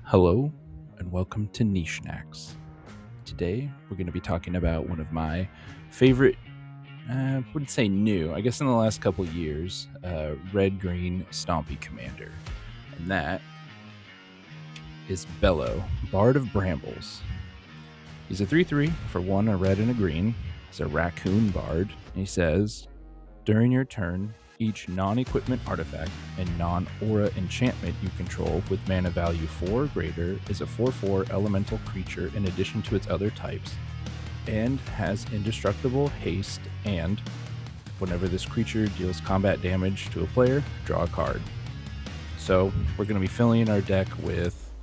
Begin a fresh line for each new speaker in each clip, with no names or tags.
Hello, and welcome to Niche Snacks. Today, we're going to be talking about one of my favorite, I wouldn't say new, I guess in the last couple years, red-green Stompy Commander. And that is Bello, Bard of Brambles. He's a 3-3 for 1, a red and a green. He's a raccoon bard. And he says, during your turn, each non-equipment artifact and non-aura enchantment you control with mana value 4 or greater is a 4/4 elemental creature in addition to its other types, and has indestructible haste, and whenever this creature deals combat damage to a player, draw a card. So we're going to be filling our deck with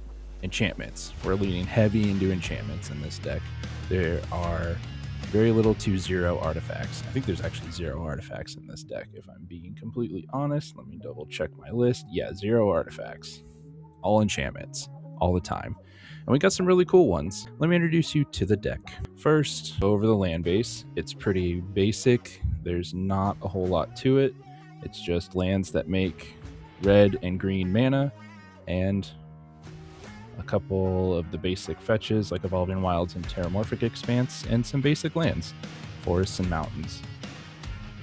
enchantments. We're leaning heavy into enchantments in this deck. There are very little to zero artifacts. I think there's actually 0 artifacts in this deck, if I'm being completely honest. Let me double check my list. Yeah, 0 artifacts. All enchantments, all the time. And we got some really cool ones. Let me introduce you to the deck. First, over the land base. It's pretty basic. There's not a whole lot to it. It's just lands that make red and green mana, and a couple of the basic fetches like Evolving Wilds and Terramorphic Expanse, and some basic lands, forests and mountains.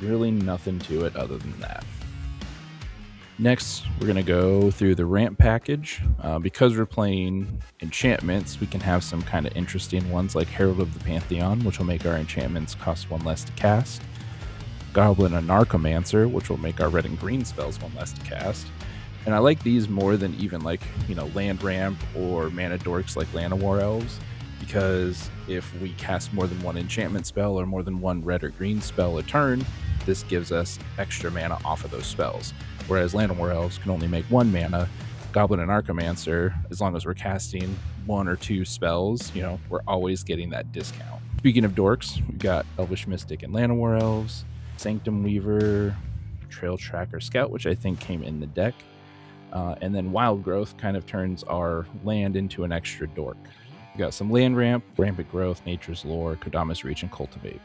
Really nothing to it other than that. Next, we're going to go through the ramp package. Because we're playing enchantments, we can have some kind of interesting ones like Herald of the Pantheon, which will make our enchantments cost 1 less to cast. Goblin and Narcomancer, which will make our red and green spells 1 less to cast. And I like these more than even land ramp or mana dorks like Llanowar Elves, because if we cast more than 1 enchantment spell or more than 1 red or green spell a turn, this gives us extra mana off of those spells. Whereas Llanowar Elves can only make 1 mana. Goblin and Archomancer, as long as we're casting 1 or 2 spells, we're always getting that discount. Speaking of dorks, we've got Elvish Mystic and Llanowar Elves, Sanctum Weaver, Trail Tracker Scout, which I think came in the deck. And then Wild Growth kind of turns our land into an extra dork. We got some land ramp, Rampant Growth, Nature's Lore, Kodamas Reach, and Cultivate.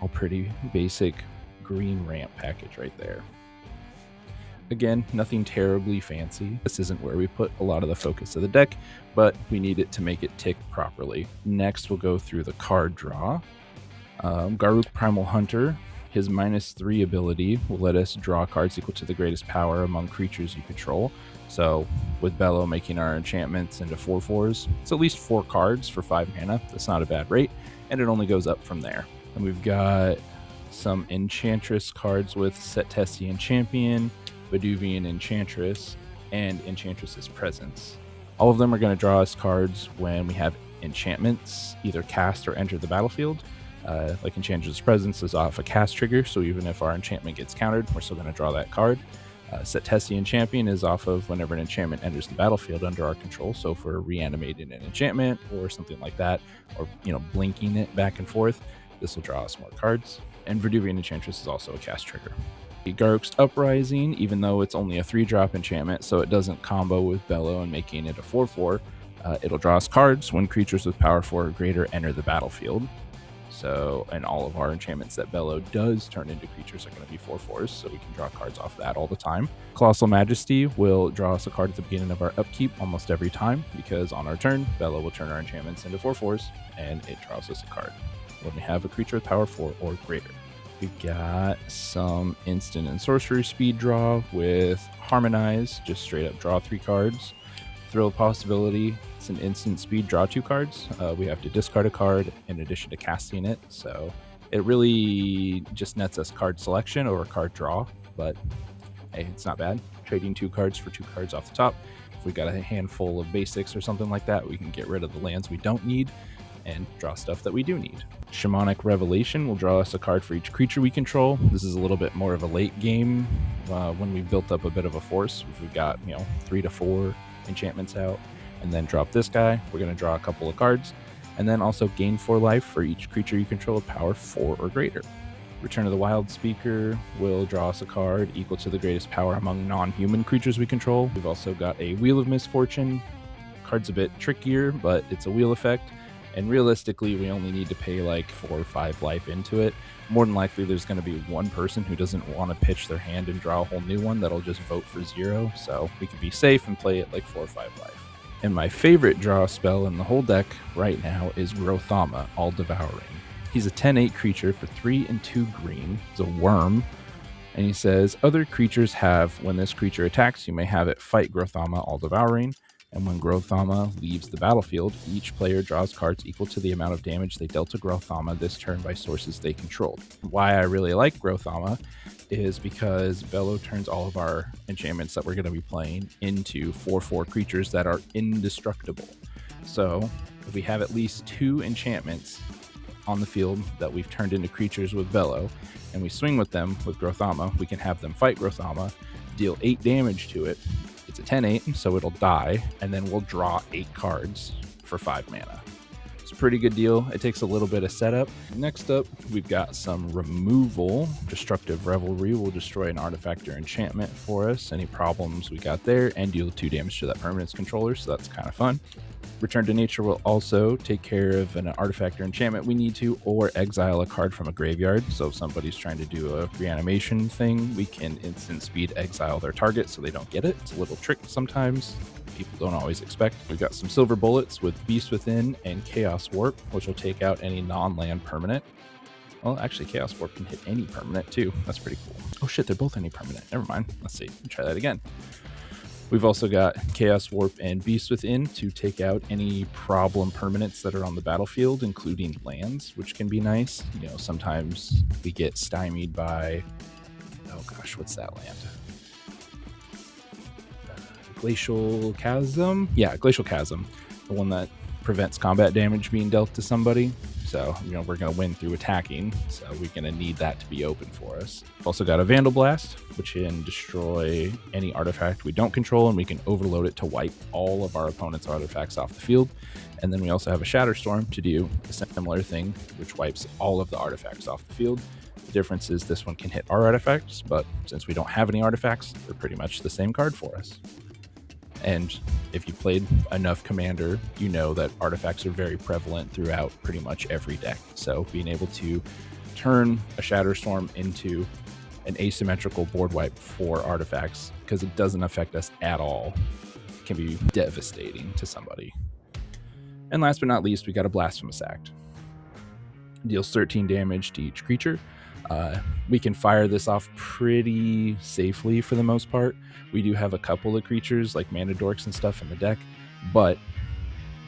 All pretty basic green ramp package right there. Again, nothing terribly fancy. This isn't where we put a lot of the focus of the deck, but we need it to make it tick properly. Next, we'll go through the card draw. Garruk Primal Hunter. His -3 ability will let us draw cards equal to the greatest power among creatures you control. So with Bello making our enchantments into 4/4s, it's at least 4 cards for 5 mana. That's not a bad rate, and it only goes up from there. And we've got some Enchantress cards with Setessian Champion, Veduvian Enchantress, and Enchantress's Presence. All of them are going to draw us cards when we have enchantments either cast or enter the battlefield. Like Enchantress's Presence is off a cast trigger, so even if our enchantment gets countered, we're still going to draw that card. Setessian Champion is off of whenever an enchantment enters the battlefield under our control, so if we're reanimating an enchantment or something like that, or blinking it back and forth, this will draw us more cards. And Veduvian Enchantress is also a cast trigger. Garruk's Uprising, even though it's only a 3-drop enchantment, so it doesn't combo with Bello and making it a 4/4, it'll draw us cards when creatures with power 4 or greater enter the battlefield. So, and all of our enchantments that Bello does turn into creatures are going to be 4/4s, so we can draw cards off that all the time. Colossal Majesty will draw us a card at the beginning of our upkeep almost every time, because on our turn, Bello will turn our enchantments into 4/4s, and it draws us a card when we have a creature with power 4 or greater. We got some instant and sorcery speed draw with Harmonize, just straight up draw 3 cards. Thrill of Possibility, it's an instant speed, draw 2 cards. We have to discard a card in addition to casting it, so it really just nets us card selection over card draw, but hey, it's not bad. Trading 2 cards for 2 cards off the top. If we got a handful of basics or something like that, we can get rid of the lands we don't need and draw stuff that we do need. Shamanic Revelation will draw us a card for each creature we control. This is a little bit more of a late game when we've built up a bit of a force. If we've got 3 to 4 enchantments out, and then drop this guy, we're going to draw a couple of cards, and then also gain 4 life for each creature you control with power 4 or greater. Return of the Wild Speaker will draw us a card equal to the greatest power among non-human creatures we control. We've also got a Wheel of Misfortune. Card's a bit trickier, but it's a wheel effect, and realistically we only need to pay like 4 or 5 life into it. More than likely there's going to be one person who doesn't want to pitch their hand and draw a whole new one that'll just vote for 0, so we can be safe and play it like 4 or 5 life. And my favorite draw spell in the whole deck right now is Grothama, All Devouring. He's a 10/8 creature for 3 and 2 green. He's a worm. And he says, other creatures have, when this creature attacks, you may have it fight Grothama, All Devouring. And when Grothama leaves the battlefield, each player draws cards equal to the amount of damage they dealt to Grothama this turn by sources they controlled. Why I really like Grothama is because Bello turns all of our enchantments that we're going to be playing into 4/4 creatures that are indestructible. So if we have at least 2 enchantments on the field that we've turned into creatures with Bello, and we swing with them with Grothama, we can have them fight Grothama, deal 8 damage to it. It's a 10/8, so it'll die, and then we'll draw 8 cards for 5 mana. It's a pretty good deal. It takes a little bit of setup. Next up, we've got some removal. Destructive Revelry will destroy an artifact or enchantment for us. Any problems we got there, and deal 2 damage to that permanence controller, so that's kind of fun. Return to Nature will also take care of an artifact or enchantment we need to, or exile a card from a graveyard. So if somebody's trying to do a reanimation thing, we can instant speed exile their target so they don't get it. It's a little trick sometimes. People don't always expect. We've got some Silver Bullets with Beast Within and Chaos Warp, which will take out any non-land permanent. Well, actually, Chaos Warp can hit any permanent too. That's pretty cool. Oh shit, they're both any permanent. Never mind. Let's see. Try that again. We've also got Chaos Warp and Beast Within to take out any problem permanents that are on the battlefield, including lands, which can be nice. You know, sometimes we get stymied by, oh gosh, what's that land? Glacial Chasm? Yeah, Glacial Chasm, the one that prevents combat damage being dealt to somebody. So, you know, we're going to win through attacking, so we're going to need that to be open for us. We've also got a Vandal Blast, which can destroy any artifact we don't control, and we can overload it to wipe all of our opponent's artifacts off the field. And then we also have a Shatterstorm to do a similar thing, which wipes all of the artifacts off the field. The difference is this one can hit our artifacts, but since we don't have any artifacts, they're pretty much the same card for us. And if you played enough Commander, you know that artifacts are very prevalent throughout pretty much every deck. So being able to turn a Shatterstorm into an asymmetrical board wipe for artifacts, because it doesn't affect us at all, can be devastating to somebody. And last but not least, we got a Blasphemous Act. Deals 13 damage to each creature. We can fire this off pretty safely for the most part. We do have a couple of creatures like Mana Dorks and stuff in the deck, but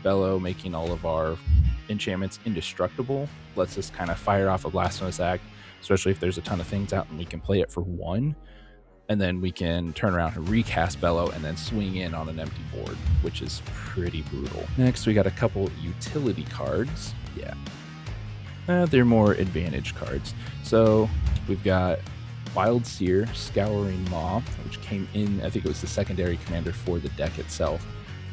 Bello making all of our enchantments indestructible lets us kind of fire off a Blasphemous Act, especially if there's a ton of things out and we can play it for 1. And then we can turn around and recast Bello and then swing in on an empty board, which is pretty brutal. Next, we got a couple utility cards. Yeah. They're more advantage cards. So we've got Wild Seer, Scouring Maw, which came in, I think it was the secondary commander for the deck itself.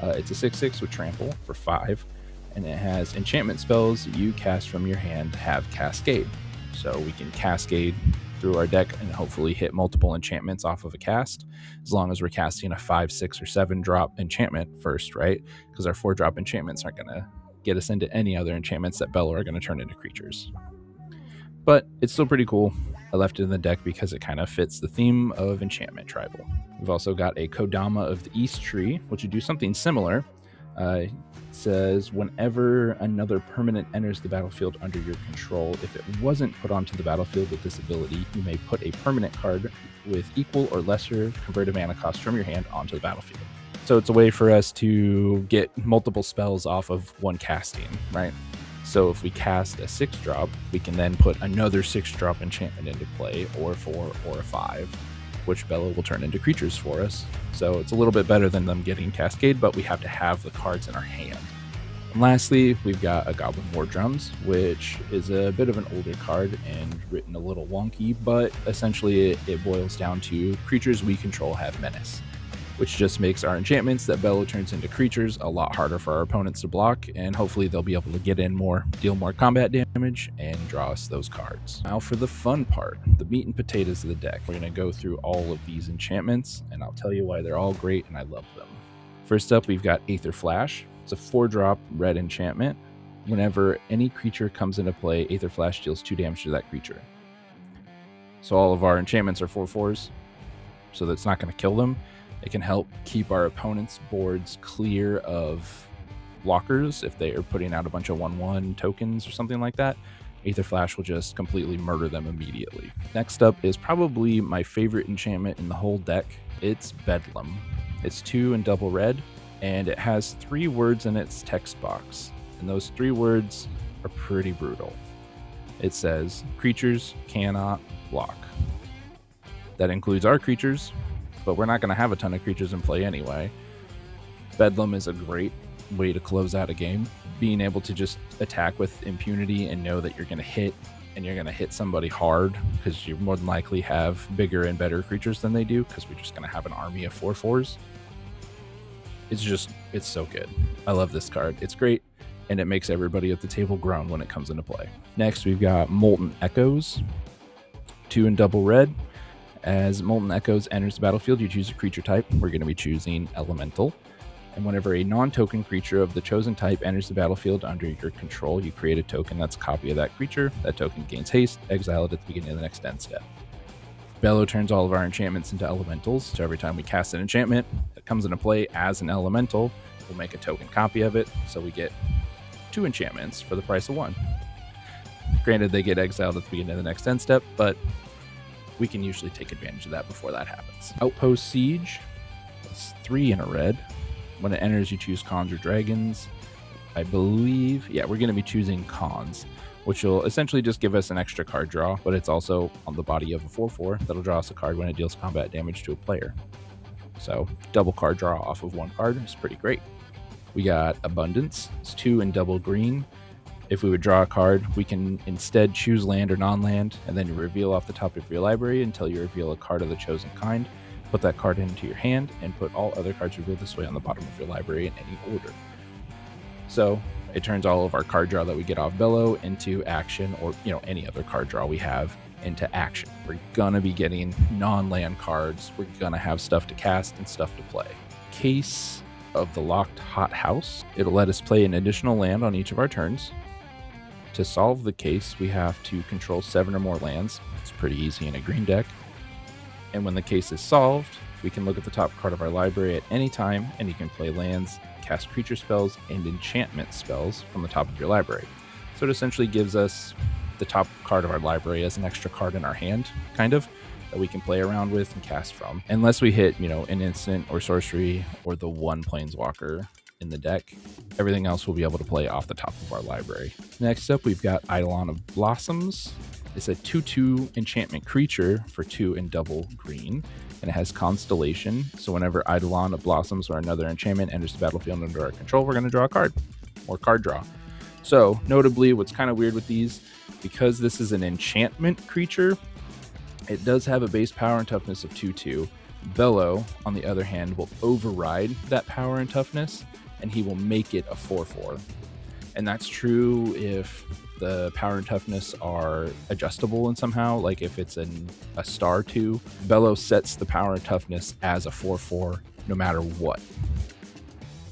It's a 6/6 with Trample for 5, and it has enchantment spells you cast from your hand have Cascade. So we can Cascade through our deck and hopefully hit multiple enchantments off of a cast, as long as we're casting a 5, 6, or 7 drop enchantment first, right? Because our 4-drop enchantments aren't going to get us into any other enchantments that Bello are going to turn into creatures. But it's still pretty cool. I left it in the deck because it kind of fits the theme of Enchantment Tribal. We've also got a Kodama of the East Tree, which would do something similar. It says, whenever another permanent enters the battlefield under your control, if it wasn't put onto the battlefield with this ability, you may put a permanent card with equal or lesser converted mana cost from your hand onto the battlefield. So it's a way for us to get multiple spells off of one casting, right? So if we cast a 6-drop, we can then put another 6-drop enchantment into play, or 4 or a 5, which Bello will turn into creatures for us. So it's a little bit better than them getting Cascade, but we have to have the cards in our hand. And lastly, we've got a Goblin War Drums, which is a bit of an older card and written a little wonky, but essentially it boils down to creatures we control have menace, which just makes our enchantments that Bello turns into creatures a lot harder for our opponents to block, and hopefully they'll be able to get in more, deal more combat damage, and draw us those cards. Now for the fun part, the meat and potatoes of the deck. We're going to go through all of these enchantments, and I'll tell you why they're all great and I love them. First up, we've got Aether Flash. It's a 4-drop red enchantment. Whenever any creature comes into play, Aether Flash deals 2 damage to that creature. So all of our enchantments are 4/4s, so that's not going to kill them. It can help keep our opponent's boards clear of blockers if they are putting out a bunch of 1/1 tokens or something like that. Aether Flash will just completely murder them immediately. Next up is probably my favorite enchantment in the whole deck. It's Bedlam. It's 2 and double red, and it has 3 words in its text box, and those 3 words are pretty brutal. It says, creatures cannot block. That includes our creatures, but we're not going to have a ton of creatures in play anyway. Bedlam is a great way to close out a game. Being able to just attack with impunity and know that you're going to hit, and you're going to hit somebody hard, because you more than likely have bigger and better creatures than they do, because we're just going to have an army of 4/4s. It's so good. I love this card. It's great, and it makes everybody at the table groan when it comes into play. Next, we've got Molten Echoes. 2 and double red. As Molten Echoes enters the battlefield, you choose a creature type. We're going to be choosing Elemental. And whenever a non-token creature of the chosen type enters the battlefield under your control, you create a token that's a copy of that creature. That token gains haste, exile it at the beginning of the next end step. Bello turns all of our enchantments into elementals, so every time we cast an enchantment that comes into play as an elemental, we'll make a token copy of it, so we get 2 enchantments for the price of 1. Granted, they get exiled at the beginning of the next end step, but we can usually take advantage of that before that happens. Outpost Siege. It's 3 and a red. When it enters, you choose Cons or Dragons. I believe, we're going to be choosing Cons, which will essentially just give us an extra card draw, but it's also on the body of a 4/4 that'll draw us a card when it deals combat damage to a player. So double card draw off of 1 card is pretty great. We got Abundance. It's 2 and double green. If we would draw a card, we can instead choose land or non-land, and then you reveal off the top of your library until you reveal a card of the chosen kind. Put that card into your hand, and put all other cards revealed this way on the bottom of your library in any order. So it turns all of our card draw that we get off Bello into action, or any other card draw we have into action. We're gonna be getting non-land cards. We're gonna have stuff to cast and stuff to play. Case of the Locked Hot House. It'll let us play an additional land on each of our turns. To solve the case, we have to control 7 or more lands. It's pretty easy in a green deck. And when the case is solved, we can look at the top card of our library at any time, and you can play lands, cast creature spells, and enchantment spells from the top of your library. So it essentially gives us the top card of our library as an extra card in our hand, kind of, that we can play around with and cast from. Unless we hit, an instant or sorcery or the 1 planeswalker in the deck, everything else we'll be able to play off the top of our library. Next up, we've got Eidolon of Blossoms. It's a 2/2 enchantment creature for 2 and double green, and it has Constellation. So whenever Eidolon of Blossoms or another enchantment enters the battlefield under our control, we're going to draw a card, or card draw. So notably, what's kind of weird with these, because this is an enchantment creature, it does have a base power and toughness of 2/2. Bello, on the other hand, will override that power and toughness, and he will make it a 4/4. And that's true if the power and toughness are adjustable in somehow, like if it's a star 2. Bello sets the power and toughness as a 4/4 no matter what.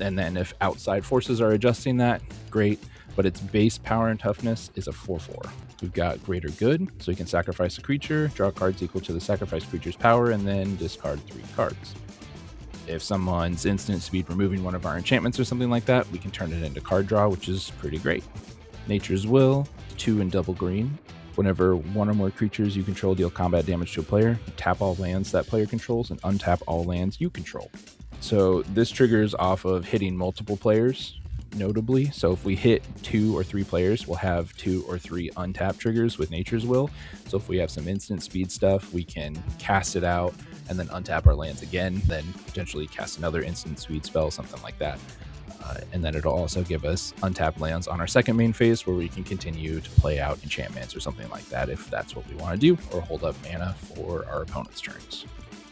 And then if outside forces are adjusting that, great, but its base power and toughness is a 4/4. We've got Greater Good, so you can sacrifice a creature, draw cards equal to the sacrificed creature's power, and then discard 3 cards. If someone's instant speed removing one of our enchantments or something like that, we can turn it into card draw, which is pretty great. Nature's Will, 2 and double green. Whenever 1 or more creatures you control deal combat damage to a player, you tap all lands that player controls and untap all lands you control. So this triggers off of hitting multiple players, notably. So if we hit 2 or 3 players, we'll have 2 or 3 untap triggers with Nature's Will. So if we have some instant speed stuff, we can cast it out and then untap our lands again, then potentially cast another instant speed spell, something like that. And then it'll also give us untapped lands on our second main phase, where we can continue to play out enchantments or something like that if that's what we want to do, or hold up mana for our opponent's turns.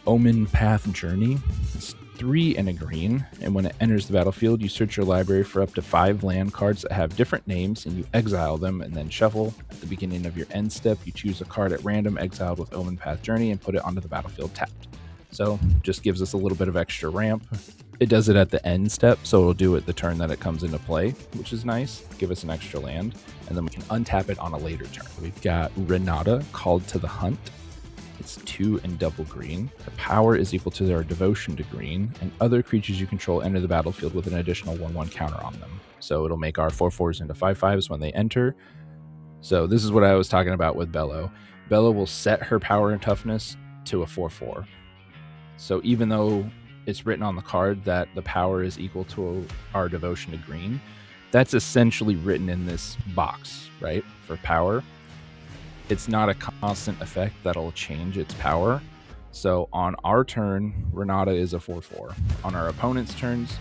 Omen Path Journey. It's 3 and a green, and when it enters the battlefield, you search your library for up to 5 land cards that have different names, and you exile them and then shuffle. At the beginning of your end step, you choose a card at random exiled with Omen Path Journey and put it onto the battlefield tapped. So just gives us a little bit of extra ramp. It does it at the end step, so it'll do it the turn that it comes into play, which is nice. Give us an extra land, and then we can untap it on a later turn. We've got Renata, Called to the Hunt. It's 2 and double green. The power is equal to their devotion to green, and other creatures you control enter the battlefield with an additional 1/1 counter on them. So it'll make our 4/4s into 5/5s when they enter. So this is what I was talking about with Bello. Bello will set her power and toughness to a 4/4. So even though it's written on the card that the power is equal to our devotion to green, that's essentially written in this box, right? For power. It's not a constant effect that'll change its power. So on our turn, Renata is a 4/4. On our opponent's turns,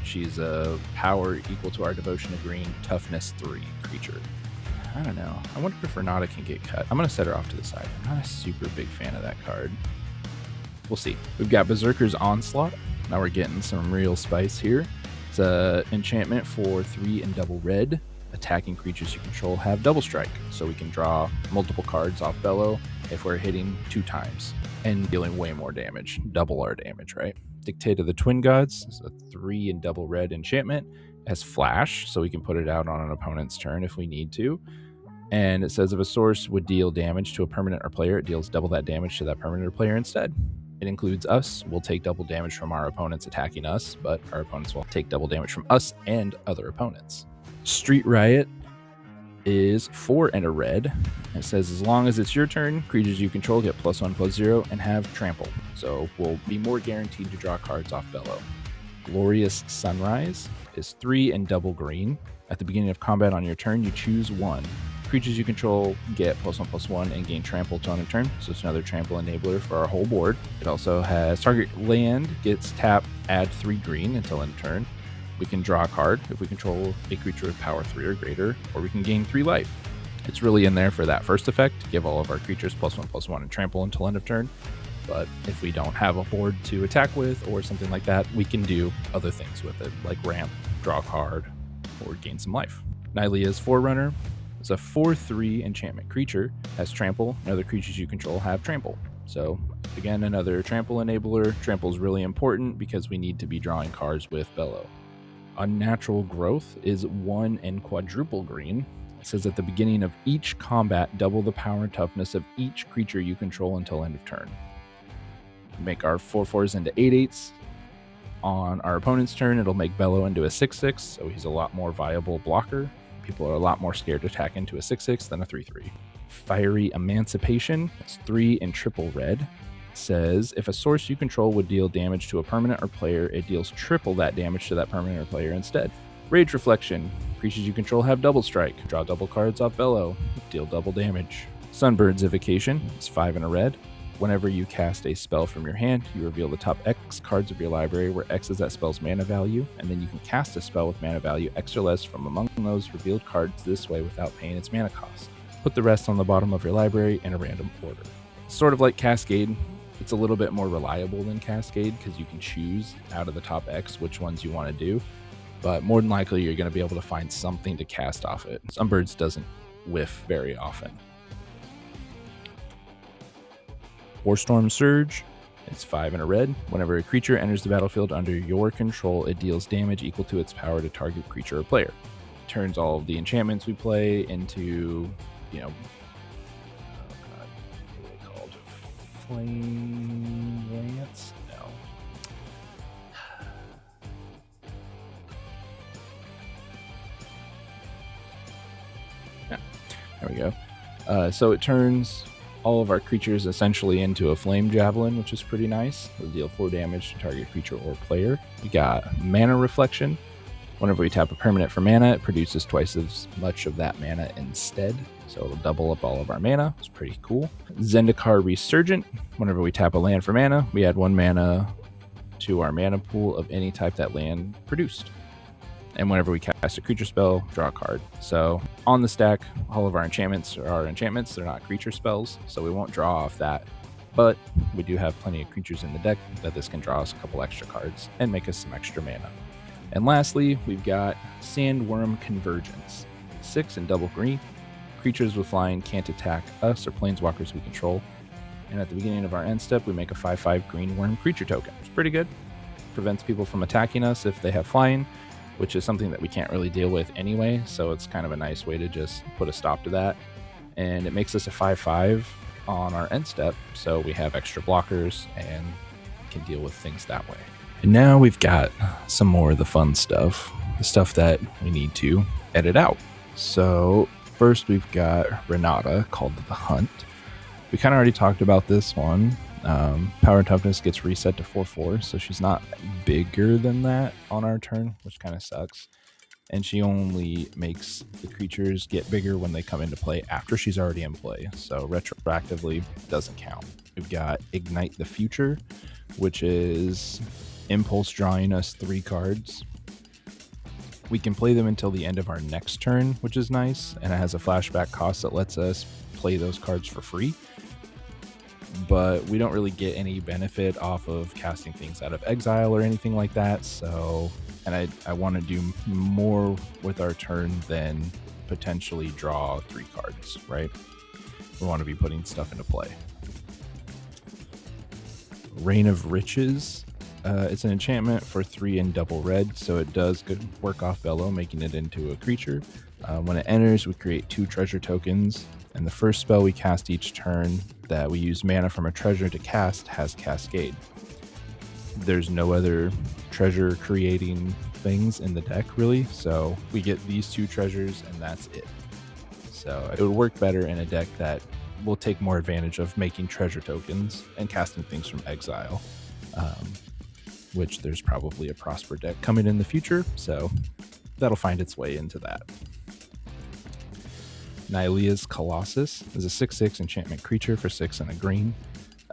she's a power equal to our devotion to green, toughness 3 creature. I don't know. I wonder if Renata can get cut. I'm going to set her off to the side. I'm not a super big fan of that card. We'll see. We've got Berserker's Onslaught. Now we're getting some real spice here. It's an enchantment for 3 and double red. Attacking creatures you control have double strike, so we can draw multiple cards off Bello if we're hitting 2 times and dealing way more damage, double our damage, right? Dictate of the Twin Gods is a 3 and double red enchantment. It has flash, so we can put it out on an opponent's turn if we need to. And it says if a source would deal damage to a permanent or player, it deals double that damage to that permanent or player instead. It includes us. We'll take double damage from our opponents attacking us, but our opponents will take double damage from us and other opponents. Street Riot is 4 and a red. It says as long as it's your turn, creatures you control get +1/+0 and have trample. So we'll be more guaranteed to draw cards off Bello. Glorious Sunrise is 3 and double green. At the beginning of combat on your turn, you choose 1. Creatures you control get +1/+1 and gain trample to on a turn. So it's another trample enabler for our whole board. It also has target land gets tap, add 3 green until end turn. We can draw a card if we control a creature with power 3 or greater, or we can gain 3 life. It's really in there for that first effect, to give all of our creatures +1/+1 and trample until end of turn. But if we don't have a board to attack with or something like that, we can do other things with it, like ramp, draw a card, or gain some life. Nylea's Forerunner is a 4/3 enchantment creature, has trample, and other creatures you control have trample. So again, another trample enabler. Trample is really important because we need to be drawing cards with Bello. Unnatural Growth is 1 and quadruple green. It says at the beginning of each combat, double the power and toughness of each creature you control until end of turn. Make our 4/4s into 8/8s. On our opponent's turn, it'll make Bello into a 6/6, so he's a lot more viable blocker. People are a lot more scared to attack into a 6/6 than a 3/3. Fiery Emancipation is 3 and triple red. Says if a source you control would deal damage to a permanent or player, it deals triple that damage to that permanent or player instead. Rage Reflection. Creatures you control have double strike. Draw double cards off Bello. Deal double damage. Sunbird's Evocation is 5 and a red. Whenever you cast a spell from your hand, you reveal the top X cards of your library, where X is that spell's mana value, and then you can cast a spell with mana value X or less from among those revealed cards this way without paying its mana cost. Put the rest on the bottom of your library in a random order. Sort of like Cascade. It's a little bit more reliable than Cascade because you can choose out of the top X which ones you want to do, but more than likely you're going to be able to find something to cast off it. Sunbirds doesn't whiff very often. Warstorm Surge, it's 5 and a red. Whenever a creature enters the battlefield under your control, it deals damage equal to its power to target creature or player. It turns all of the enchantments we play into, Flame Lance? No. Yeah, there we go. So it turns all of our creatures essentially into a Flame Javelin, which is pretty nice. It'll deal 4 damage to target creature or player. We got Mana Reflection. Whenever we tap a permanent for mana, it produces twice as much of that mana instead. So it'll double up all of our mana. It's pretty cool. Zendikar Resurgent. Whenever we tap a land for mana, we add 1 mana to our mana pool of any type that land produced. And whenever we cast a creature spell, draw a card. So on the stack, all of our enchantments are enchantments. They're not creature spells, so we won't draw off that. But we do have plenty of creatures in the deck that this can draw us a couple extra cards and make us some extra mana. And lastly, we've got Sandworm Convergence. 6 and double green. Creatures with flying can't attack us or planeswalkers we control. And at the beginning of our end step, we make a 5/5 green worm creature token. It's pretty good. Prevents people from attacking us if they have flying, which is something that we can't really deal with anyway. So it's kind of a nice way to just put a stop to that. And it makes us a 5/5 on our end step, so we have extra blockers and can deal with things that way. And now we've got some more of the fun stuff, the stuff that we need to edit out. So first we've got Renata, called the Hunt. We kind of already talked about this one. Power and toughness gets reset to 4/4, so she's not bigger than that on our turn, which kind of sucks. And she only makes the creatures get bigger when they come into play after she's already in play, so retroactively doesn't count. We've got Ignite the Future, which is impulse drawing us 3 cards. We can play them until the end of our next turn, which is nice, and it has a flashback cost that lets us play those cards for free. But we don't really get any benefit off of casting things out of exile or anything like that, so... And I want to do more with our turn than potentially draw 3 cards, right? We want to be putting stuff into play. Reign of Riches. It's an enchantment for 3 and double red, so it does good work off Bello, making it into a creature. When it enters, we create 2 treasure tokens, and the first spell we cast each turn that we use mana from a treasure to cast has Cascade. There's no other treasure creating things in the deck really, so we get these 2 treasures and that's it. So it would work better in a deck that will take more advantage of making treasure tokens and casting things from exile, which there's probably a Prosper deck coming in the future, so that'll find its way into that. Nylea's Colossus is a 6/6 enchantment creature for 6 and a green.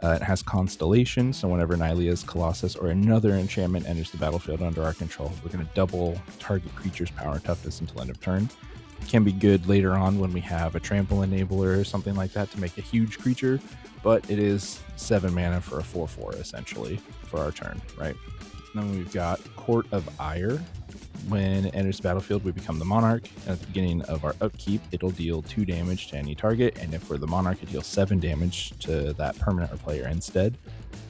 It has Constellation, so whenever Nylea's Colossus or another enchantment enters the battlefield under our control, we're going to double target creature's power and toughness until end of turn. It can be good later on when we have a trample enabler or something like that to make a huge creature, but it is 7 mana for a 4/4 essentially for our turn, right? Then we've got Court of Ire. When it enters the battlefield, we become the Monarch. At the beginning of our upkeep, it'll deal 2 damage to any target, and if we're the Monarch, it deals 7 damage to that permanent or player instead.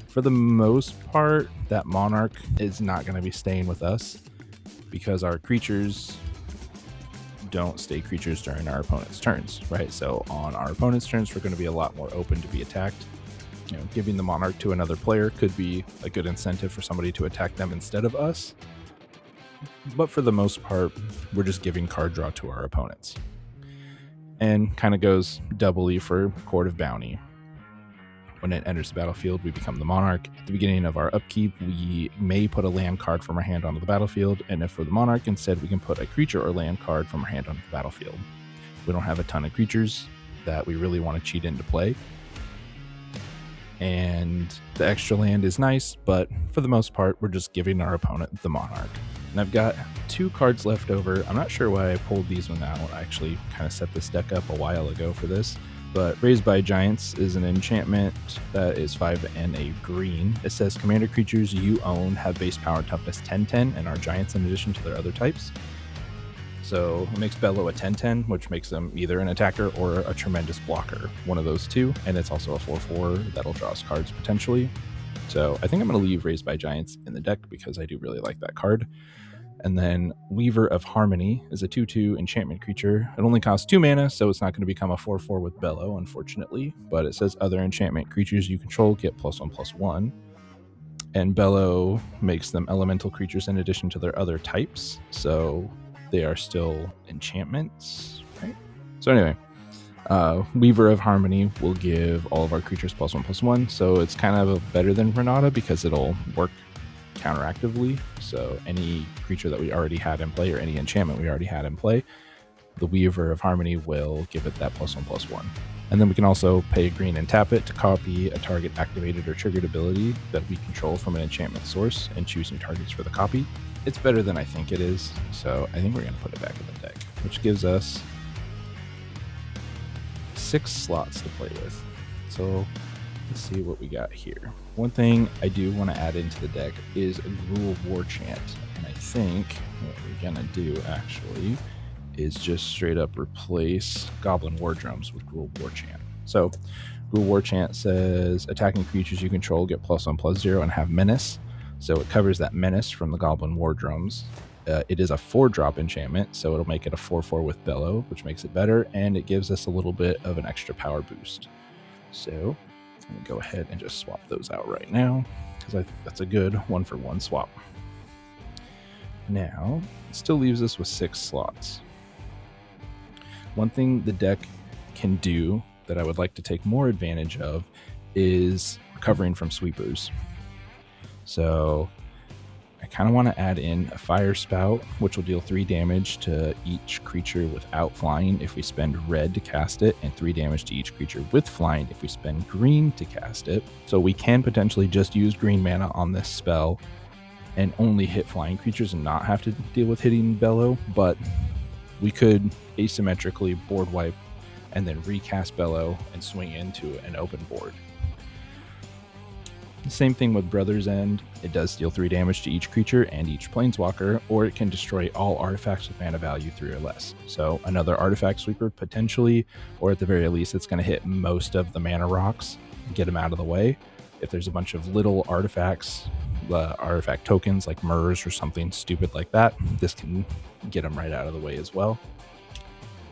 For the most part, that Monarch is not going to be staying with us because our creatures don't stay creatures during our opponent's turns, right? So on our opponent's turns, we're going to be a lot more open to be attacked. You know, giving the Monarch to another player could be a good incentive for somebody to attack them instead of us. But for the most part, we're just giving card draw to our opponents. And kind of goes doubly for Court of Bounty. When it enters the battlefield, we become the Monarch. At the beginning of our upkeep, we may put a land card from our hand onto the battlefield, and if we're the Monarch, instead we can put a creature or land card from our hand onto the battlefield. We don't have a ton of creatures that we really want to cheat into play. And the extra land is nice, but for the most part, we're just giving our opponent the Monarch. And I've got 2 cards left over. I'm not sure why I pulled these one out. I actually kind of set this deck up a while ago for this. But Raised by Giants is an enchantment that is 5 and a green. It says commander creatures you own have base power and toughness 10/10 and are giants in addition to their other types. So it makes Bello a 10/10, which makes them either an attacker or a tremendous blocker, one of those 2. And it's also a 4/4 that'll draw us cards potentially. So I think I'm going to leave Raised by Giants in the deck because I do really like that card. And then Weaver of Harmony is a 2/2 enchantment creature. It only costs 2 mana, so it's not going to become a 4/4 with Bello, unfortunately. But it says other enchantment creatures you control get +1/+1. And Bello makes them elemental creatures in addition to their other types. So they are still enchantments, right? So anyway, Weaver of Harmony will give all of our creatures +1/+1. So it's kind of better than Renata because it'll work counteractively. So any creature that we already had in play or any enchantment we already had in play, the Weaver of Harmony will give it that +1/+1. And then we can also pay a green and tap it to copy a target activated or triggered ability that we control from an enchantment source and choose new targets for the copy. It's better than I think it is, so I think we're going to put it back in the deck, which gives us 6 slots to play with. So let's see what we got here. One thing I do want to add into the deck is a Gruul War Chant. And I think what we're going to do actually is just straight up replace Goblin War Drums with Gruul War Chant. So Gruul War Chant says attacking creatures you control get +1/+0 and have menace. So it covers that menace from the Goblin War Drums. It is a 4-drop enchantment, so it'll make it a 4/4 with Bello, which makes it better, and it gives us a little bit of an extra power boost. So I'm gonna go ahead and just swap those out right now, because I think that's a good 1-for-1 swap. Now, it still leaves us with 6 slots. One thing the deck can do that I would like to take more advantage of is recovering from sweepers. So I kind of want to add in a fire spout, which will deal 3 damage to each creature without flying if we spend red to cast it, and 3 damage to each creature with flying if we spend green to cast it. So we can potentially just use green mana on this spell and only hit flying creatures and not have to deal with hitting Bello, but we could asymmetrically board wipe and then recast Bello and swing into an open board. The same thing with Brother's End. It does deal 3 damage to each creature and each planeswalker, or it can destroy all artifacts with mana value 3 or less. So another artifact sweeper potentially, or at the very least, it's going to hit most of the mana rocks and get them out of the way. If there's a bunch of little artifacts, artifact tokens like MERS or something stupid like that, this can get them right out of the way as well.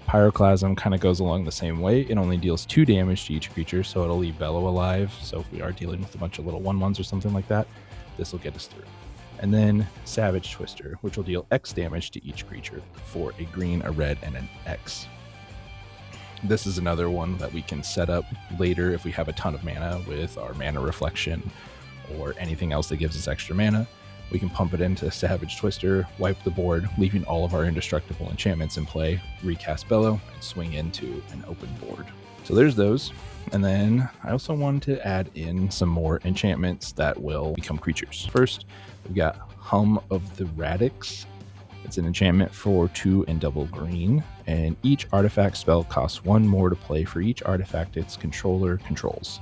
Pyroclasm kind of goes along the same way. It only deals 2 damage to each creature, so it'll leave Bello alive. So if we are dealing with a bunch of little 1/1s or something like that, this will get us through. And then Savage Twister, which will deal X damage to each creature for a green, a red, and an X. This is another one that we can set up later if we have a ton of mana with our Mana Reflection or anything else that gives us extra mana. We can pump it into Savage Twister, wipe the board, leaving all of our indestructible enchantments in play, recast Bello, and swing into an open board. So there's those. And then I also wanted to add in some more enchantments that will become creatures. First, we've got Hum of the Radix. It's an enchantment for 2 and double green, and each artifact spell costs 1 more to play for each artifact its controller controls.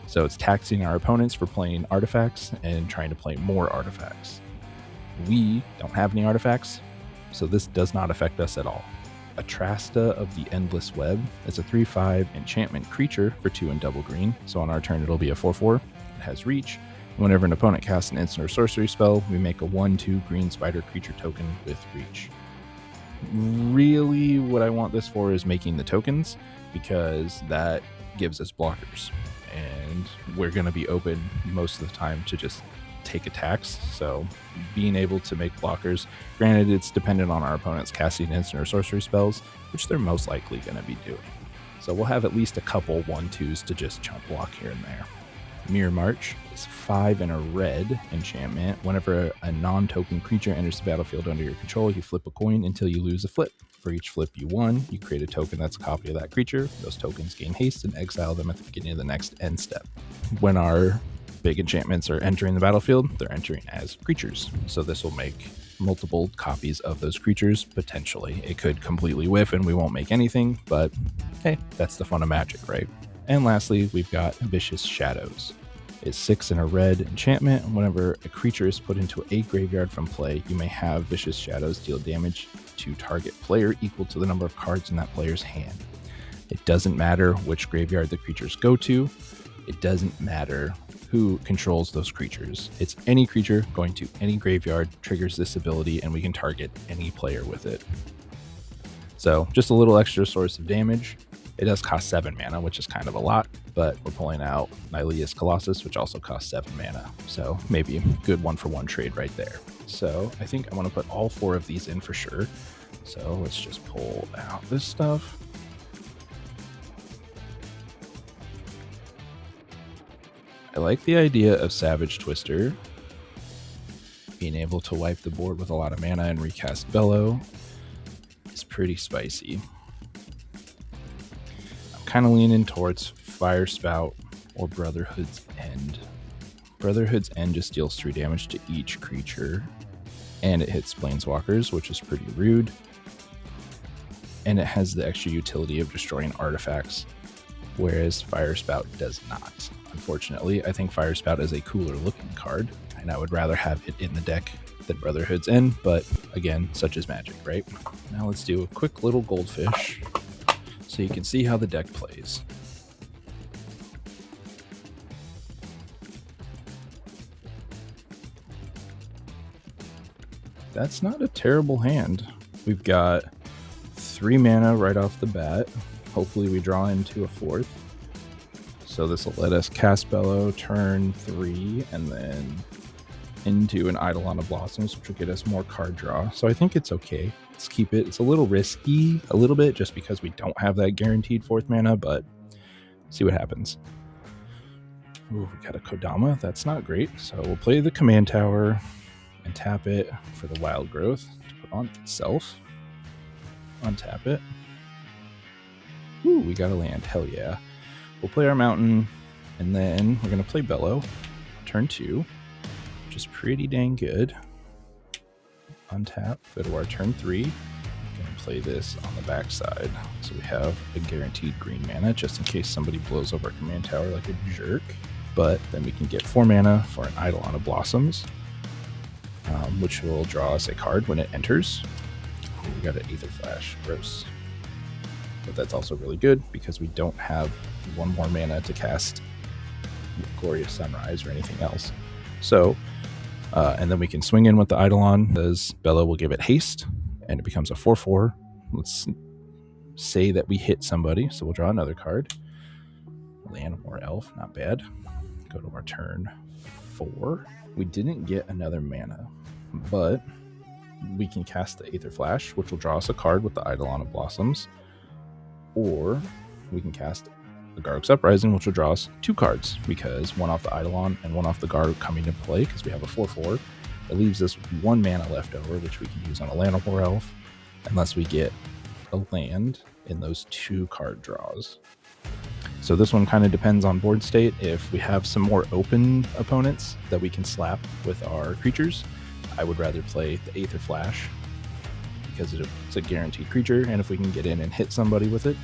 So it's taxing our opponents for playing artifacts and trying to play more artifacts. We don't have any artifacts, so this does not affect us at all. Atrasta of the Endless Web is a 3/5 enchantment creature for 2 and double green, so on our turn it'll be a 4/4. It has reach. Whenever an opponent casts an instant or sorcery spell, we make a 1/2 green spider creature token with reach. Really, what I want this for is making the tokens, because that gives us blockers. And we're going to be open most of the time to just take attacks. So being able to make blockers, granted it's dependent on our opponents casting instant or sorcery spells, which they're most likely going to be doing. So we'll have at least a couple 1/2s to just chump block here and there. Mirror March is 5 and a red enchantment. Whenever a non-token creature enters the battlefield under your control, you flip a coin until you lose a flip. For each flip you won, you create a token that's a copy of that creature. Those tokens gain haste and exile them at the beginning of the next end step. When our big enchantments are entering the battlefield, they're entering as creatures. So this will make multiple copies of those creatures, potentially. It could completely whiff and we won't make anything, but hey, that's the fun of Magic, right? And lastly, we've got Vicious Shadows. It's 6 and a red enchantment. Whenever a creature is put into a graveyard from play, you may have Vicious Shadows deal damage to target player equal to the number of cards in that player's hand. It doesn't matter which graveyard the creatures go to. It doesn't matter who controls those creatures. It's any creature going to any graveyard triggers this ability, and we can target any player with it. So just a little extra source of damage. It does cost 7 mana, which is kind of a lot, but we're pulling out Nylea's Colossus, which also costs 7 mana. So maybe a good 1-for-1 trade right there. So I think I want to put all 4 of these in for sure. So let's just pull out this stuff. I like the idea of Savage Twister. Being able to wipe the board with a lot of mana and recast Bello is pretty spicy. Kind of leaning towards Fire Spout or Brotherhood's End. Brotherhood's End just deals 3 damage to each creature, and it hits planeswalkers, which is pretty rude. And it has the extra utility of destroying artifacts, whereas Fire Spout does not. Unfortunately, I think Fire Spout is a cooler looking card, and I would rather have it in the deck than Brotherhood's End, but again, such is Magic, right? Now let's do a quick little goldfish, so you can see how the deck plays. That's not a terrible hand. We've got 3 mana right off the bat. Hopefully we draw into a 4th. So this will let us cast Bello turn 3 and then into an Eidolon of Blossoms, which will get us more card draw. So I think it's okay. Let's keep it. It's a little risky, a little bit, just because we don't have that guaranteed 4th mana, but see what happens. Ooh, we got a Kodama. That's not great. So we'll play the Command Tower and tap it for the Wild Growth to put on itself. Untap it. Ooh, we got a land. Hell yeah. We'll play our Mountain, and then we're going to play Bello. Turn 2, which is pretty dang good. Untap, go to our turn 3. We're going to play this on the backside. So we have a guaranteed green mana, just in case somebody blows up our Command Tower like a jerk. But then we can get 4 mana for an Eidolon of Blossoms, which will draw us a card when it enters. Ooh, we got an Aether Flash. Gross. But that's also really good because we don't have 1 more mana to cast Glorious Sunrise or anything else. So, and then we can swing in with the Eidolon, because Bello will give it haste, and it becomes a 4/4. Let's say that we hit somebody, so we'll draw another card. Land or Elf, not bad. Go to our turn 4. We didn't get another mana, but we can cast the Aether Flash, which will draw us a card with the Eidolon of Blossoms. Or we can cast the Garruk's Uprising, which will draw us 2 cards, because 1 off the Eidolon and 1 off the Garruk coming into play, because we have a 4/4. It leaves us 1 mana left over, which we can use on a land or Elf, unless we get a land in those 2 card draws. So this one kind of depends on board state. If we have some more open opponents that we can slap with our creatures, I would rather play the Aether Flash, because it's a guaranteed creature, and if we can get in and hit somebody with it,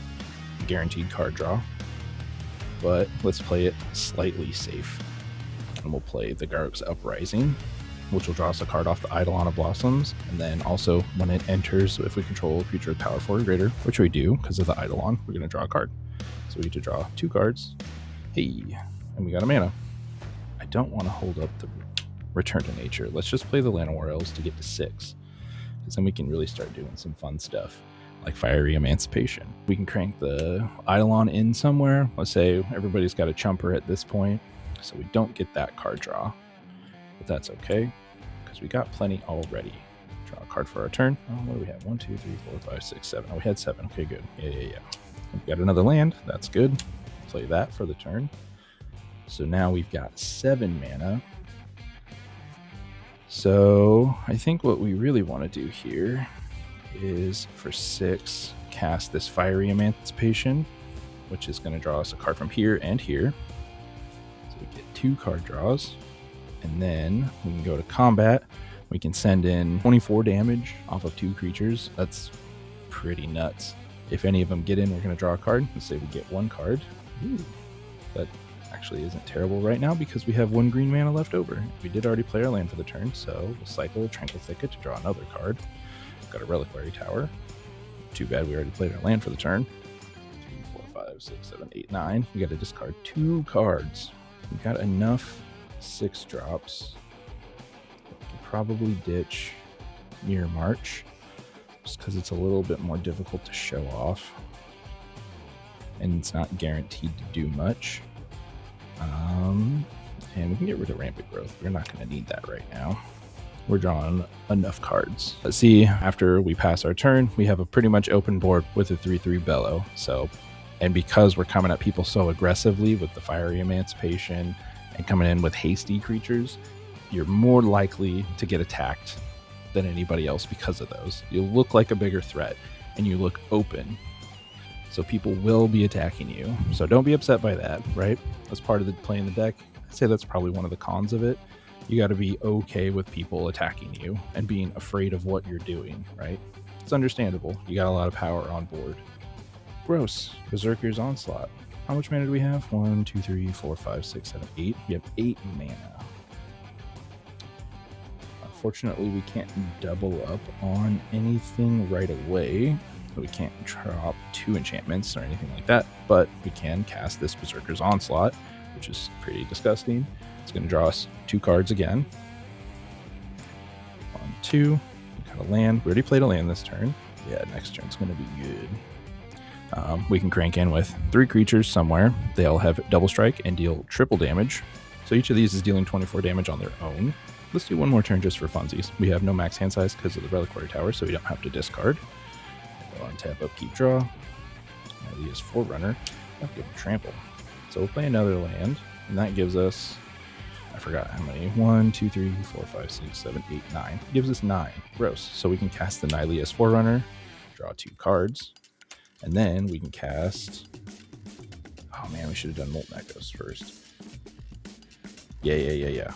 guaranteed card draw. But let's play it slightly safe, and we'll play the Garruk's Uprising, which will draw us a card off the Eidolon of Blossoms, and then also when it enters, if we control a creature with power 4 or greater, which we do because of the Eidolon, we're going to draw a card. So we get to draw 2 cards. Hey, and we got a mana. I don't want to hold up the Return to Nature. Let's just play the Llanowar Elves to get to 6. Because then we can really start doing some fun stuff, like Fiery Emancipation. We can crank the Eidolon in somewhere. Let's say everybody's got a chumper at this point, so we don't get that card draw. But that's okay, because we got plenty already. Draw a card for our turn. Oh, what do we have? 1, 2, 3, 4, 5, 6, 7. Oh, we had 7. Okay, good. Yeah. We've got another land. That's good. Play that for the turn. So now we've got 7 mana. So I think what we really want to do here is for 6, cast this Fiery Emancipation, which is going to draw us a card from here and here. So we get 2 card draws, and then we can go to combat. We can send in 24 damage off of 2 creatures. That's pretty nuts. If any of them get in, we're going to draw a card. Let's say we get 1 card. Ooh, that actually isn't terrible right now because we have 1 green mana left over. We did already play our land for the turn, so we'll cycle Tranquil Thicket to draw another card. Got a Reliquary Tower. Too bad we already played our land for the turn. 3, 4, 5, 6, 7, 8, 9. We got to discard 2 cards. We got enough 6 drops. We can probably ditch Mirror March, just because it's a little bit more difficult to show off, and it's not guaranteed to do much. And we can get rid of Rampant Growth. We're not going to need that right now. We're drawing enough cards. Let's see, after we pass our turn, we have a pretty much open board with a 3/3 Bello. So, and because we're coming at people so aggressively with the Fiery Emancipation and coming in with hasty creatures, you're more likely to get attacked than anybody else because of those. You look like a bigger threat, and you look open. So people will be attacking you. So don't be upset by that, right? That's part of the playing the deck. I'd say that's probably one of the cons of it. You got to be okay with people attacking you and being afraid of what you're doing, right? It's understandable. You got a lot of power on board. Gross. Berserker's Onslaught. How much mana do we have? 1, 2, 3, 4, 5, 6, 7, 8. We have 8 mana. Unfortunately, we can't double up on anything right away. We can't drop 2 enchantments or anything like that, but we can cast this Berserker's Onslaught, which is pretty disgusting. It's going to draw us 2 cards again. 1, 2. We got a land. We already played a land this turn. Yeah, next turn's going to be good. We can crank in with 3 creatures somewhere. They all have double strike and deal triple damage. So each of these is dealing 24 damage on their own. Let's do one more turn just for funsies. We have no max hand size because of the Reliquary Tower, so we don't have to discard. We'll untap, upkeep, draw. Now he is Forerunner. I'll give him Trample. So we'll play another land, and that gives us, I forgot how many, 1, 2, 3, 4, 5, 6, 7, 8, 9. It gives us 9. Gross. So we can cast the Nylea's Forerunner, draw 2 cards, and then we can cast, oh man, we should have done Molten Echoes first. Yeah.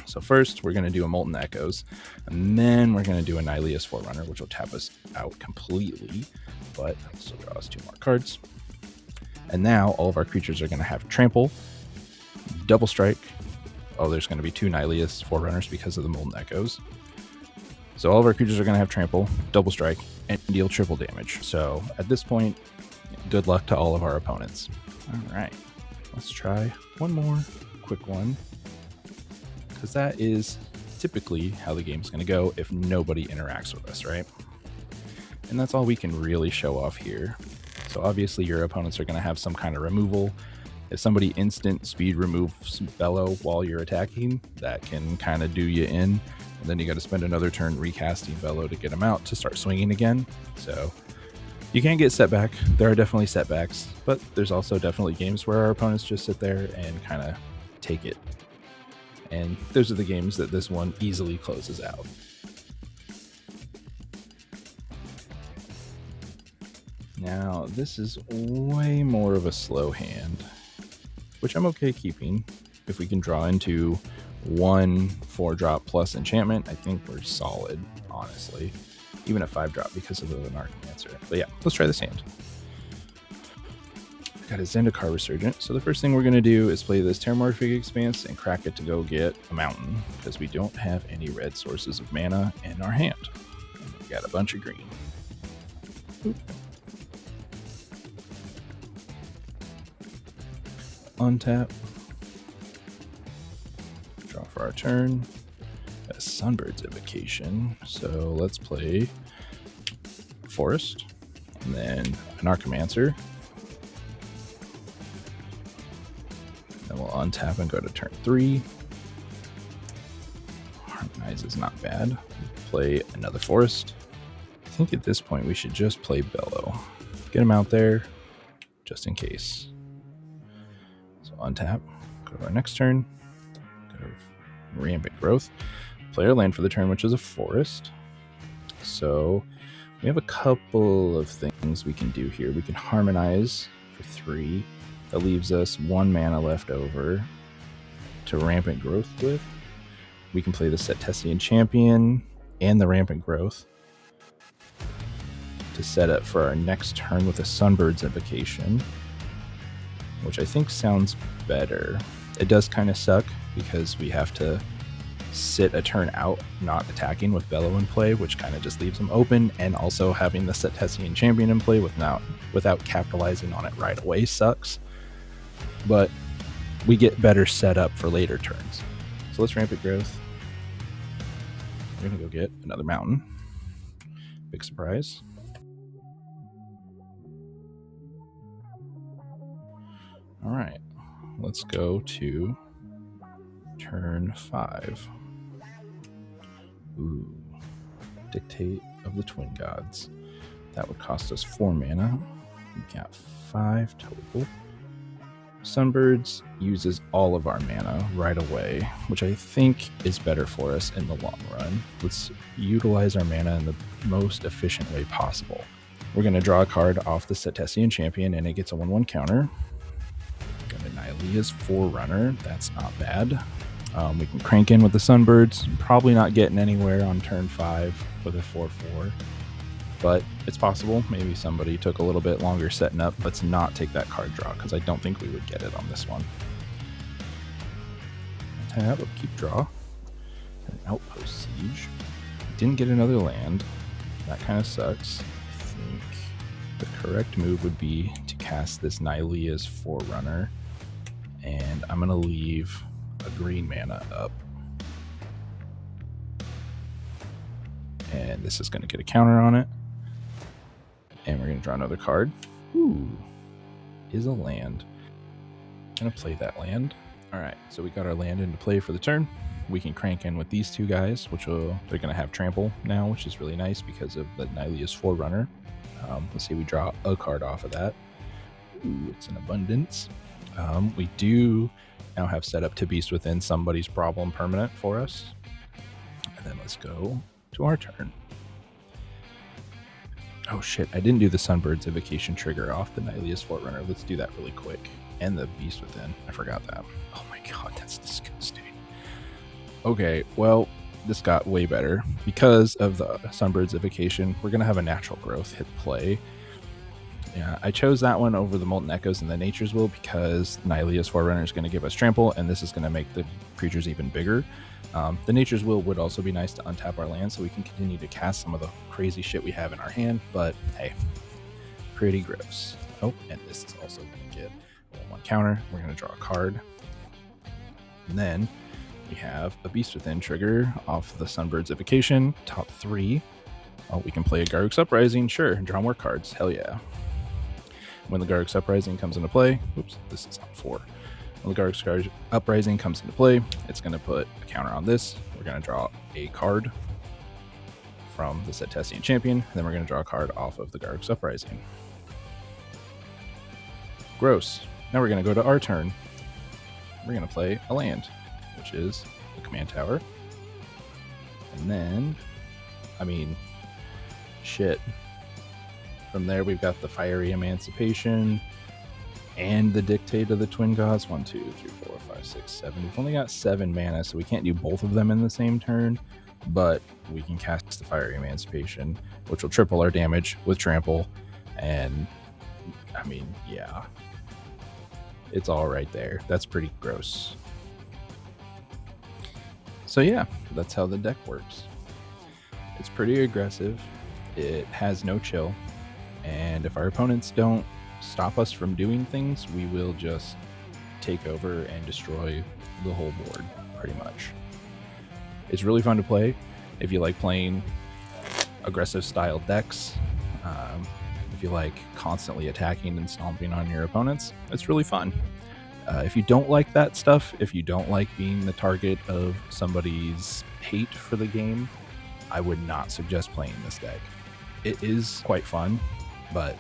So first, we're going to do a Molten Echoes, and then we're going to do a Nylea's Forerunner, which will tap us out completely, but that'll still draw us 2 more cards. And now all of our creatures are going to have Trample, Double Strike. Oh, there's going to be 2 Nylea's Forerunners because of the Molten Echoes. So all of our creatures are going to have Trample, Double Strike, and deal triple damage. So at this point, good luck to all of our opponents. All right, let's try one more quick one, because that is typically how the game's going to go if nobody interacts with us, right? And that's all we can really show off here. So obviously your opponents are going to have some kind of removal. If somebody instant speed removes Bello while you're attacking, that can kind of do you in. And then you got to spend another turn recasting Bello to get him out to start swinging again. So you can get setback. There are definitely setbacks, but there's also definitely games where our opponents just sit there and kind of take it. And those are the games that this one easily closes out. Now, this is way more of a slow hand, which I'm okay keeping. If we can draw into 1 4-drop plus enchantment, I think we're solid, honestly. Even a 5-drop because of the Narcomancer. But yeah, let's try this hand. Got a Zendikar Resurgent. So the first thing we're going to do is play this Terramorphic Expanse and crack it to go get a mountain, because we don't have any red sources of mana in our hand. And we got a bunch of green. Oop. Untap. Draw for our turn. A Sunbird's Evocation. So let's play Forest. And then an Archimancer. Then we'll untap and go to turn 3. Harmonize is not bad. Play another Forest. I think at this point we should just play Bello. Get him out there just in case. So untap, go to our next turn. Go to Rampant Growth. Play our land for the turn, which is a Forest. So we have a couple of things we can do here. We can Harmonize for 3. That leaves us 1 mana left over to Rampant Growth with. We can play the Setessian Champion and the Rampant Growth to set up for our next turn with a Sunbird's Invocation, which I think sounds better. It does kind of suck because we have to sit a turn out not attacking with Bello in play, which kind of just leaves them open, and also having the Setessian Champion in play without capitalizing on it right away sucks. But we get better set up for later turns. So let's Rampant Growth. We're going to go get another mountain. Big surprise. All right, let's go to turn 5. Ooh, Dictate of the Twin Gods. That would cost us 4 mana. We got 5 total. Sunbirds uses all of our mana right away, which I think is better for us in the long run. Let's utilize our mana in the most efficient way possible. We're going to draw a card off the Setessian Champion, and it gets a 1/1 counter. Got a Nylea's Forerunner. That's not bad. We can crank in with the Sunbirds. Probably not getting anywhere on turn 5 with a 4/4. But it's possible. Maybe somebody took a little bit longer setting up. Let's not take that card draw, because I don't think we would get it on this one. Tap, upkeep, draw. An Outpost Siege. Didn't get another land. That kind of sucks. I think the correct move would be to cast this Nylea's Forerunner. And I'm going to leave a green mana up. And this is going to get a counter on it. And we're going to draw another card. Ooh, is a land. I'm going to play that land. All right, so we got our land into play for the turn. We can crank in with these two guys, they're going to have trample now, which is really nice because of the Nylea's Forerunner. Let's see, we draw a card off of that. Ooh, it's an abundance. We do now have set up to Beast Within somebody's problem permanent for us. And then let's go to our turn. Oh shit, I didn't do the Sunbird's Evocation trigger off the Nylea's Forerunner. Let's do that really quick. And the Beast Within, I forgot that. Oh my god, that's disgusting. Okay, well, this got way better. Because of the Sunbird's Evocation, we're going to have a Natural Growth hit play. Yeah, I chose that one over the Molten Echoes and the Nature's Will because Nylea's Forerunner is going to give us trample, and this is going to make the creatures even bigger. The Nature's Will would also be nice to untap our land so we can continue to cast some of the crazy shit we have in our hand, but hey, pretty gross. Oh, and this is also going to get one counter. We're going to draw a card. And then we have a Beast Within trigger off the Sunbird's Evocation, top 3. Oh, we can play a Garruk's Uprising, sure, and draw more cards, hell yeah. When the Garruk's Uprising comes into play, oops, this is on 4. When the Garruk's Uprising comes into play, it's going to put a counter on this. We're going to draw a card from the Setesian Champion, and then we're going to draw a card off of the Garruk's Uprising. Gross. Now we're going to go to our turn. We're going to play a land, which is the Command Tower. And then, I mean, shit. From there, we've got the Fiery Emancipation and the Dictate of the Twin Gods. 1, 2, 3, 4, 5, 6, 7. We've only got 7 mana, so we can't do both of them in the same turn, but we can cast the Fiery Emancipation, which will triple our damage with trample. And I mean, yeah, it's all right there. That's pretty gross. So yeah, that's how the deck works. It's pretty aggressive. It has no chill. And if our opponents don't stop us from doing things, we will just take over and destroy the whole board, pretty much. It's really fun to play if you like playing aggressive style decks. If you like constantly attacking and stomping on your opponents, it's really fun. If you don't like that stuff, if you don't like being the target of somebody's hate for the game, I would not suggest playing this deck. It is quite fun, but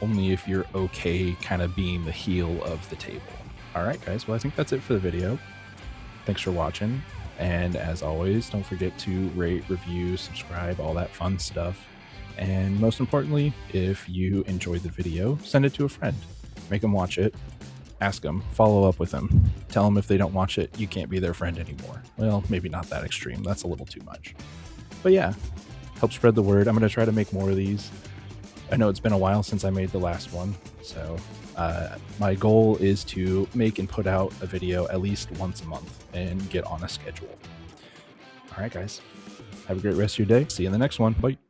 only if you're okay kind of being the heel of the table. All right, guys. Well, I think that's it for the video. Thanks for watching. And as always, don't forget to rate, review, subscribe, all that fun stuff. And most importantly, if you enjoyed the video, send it to a friend. Make them watch it. Ask them. Follow up with them. Tell them if they don't watch it, you can't be their friend anymore. Well, maybe not that extreme. That's a little too much. But yeah, help spread the word. I'm going to try to make more of these. I know it's been a while since I made the last one, so my goal is to make and put out a video at least once a month and get on a schedule. All right, guys. Have a great rest of your day. See you in the next one. Bye.